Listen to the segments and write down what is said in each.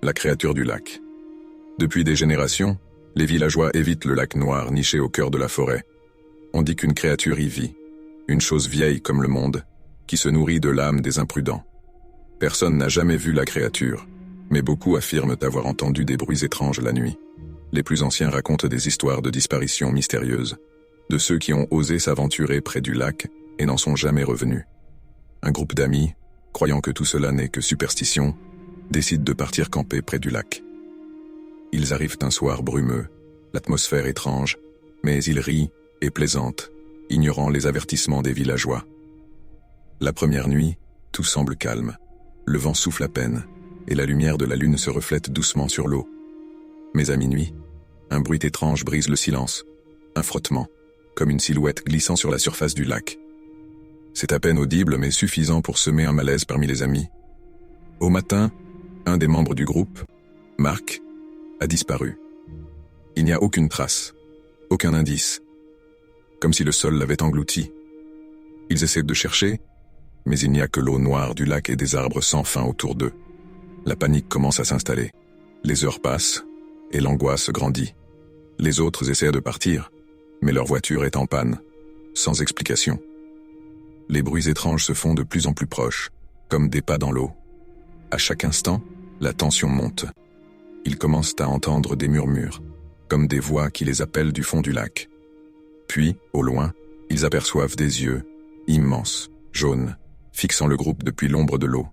La créature du lac. Depuis des générations, les villageois évitent le lac noir niché au cœur de la forêt. On dit qu'une créature y vit, une chose vieille comme le monde, qui se nourrit de l'âme des imprudents. Personne n'a jamais vu la créature, mais beaucoup affirment avoir entendu des bruits étranges la nuit. Les plus anciens racontent des histoires de disparitions mystérieuses, de ceux qui ont osé s'aventurer près du lac et n'en sont jamais revenus. Un groupe d'amis, croyant que tout cela n'est que superstition, décide de partir camper près du lac. Ils arrivent un soir brumeux, l'atmosphère étrange, mais ils rient et plaisantent, ignorant les avertissements des villageois. La première nuit, tout semble calme. Le vent souffle à peine, et la lumière de la lune se reflète doucement sur l'eau. Mais à minuit, un bruit étrange brise le silence, un frottement, comme une silhouette glissant sur la surface du lac. C'est à peine audible mais suffisant pour semer un malaise parmi les amis. Au matin, un des membres du groupe, Marc, a disparu. Il n'y a aucune trace, aucun indice, comme si le sol l'avait englouti. Ils essaient de chercher, mais il n'y a que l'eau noire du lac et des arbres sans fin autour d'eux. La panique commence à s'installer. Les heures passent, et l'angoisse grandit. Les autres essaient de partir, mais leur voiture est en panne, sans explication. Les bruits étranges se font de plus en plus proches, comme des pas dans l'eau. À chaque instant, la tension monte. Ils commencent à entendre des murmures, comme des voix qui les appellent du fond du lac. Puis, au loin, ils aperçoivent des yeux, immenses, jaunes, fixant le groupe depuis l'ombre de l'eau.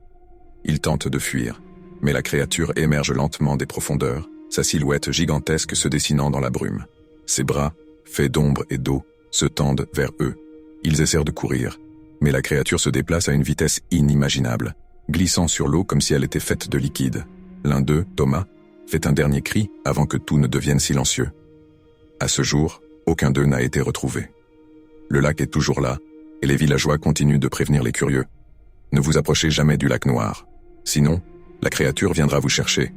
Ils tentent de fuir, mais la créature émerge lentement des profondeurs, sa silhouette gigantesque se dessinant dans la brume. Ses bras, faits d'ombre et d'eau, se tendent vers eux. Ils essaient de courir, mais la créature se déplace à une vitesse inimaginable, glissant sur l'eau comme si elle était faite de liquide. L'un d'eux, Thomas, fait un dernier cri avant que tout ne devienne silencieux. À ce jour, aucun d'eux n'a été retrouvé. Le lac est toujours là, et les villageois continuent de prévenir les curieux. Ne vous approchez jamais du lac noir. Sinon, la créature viendra vous chercher.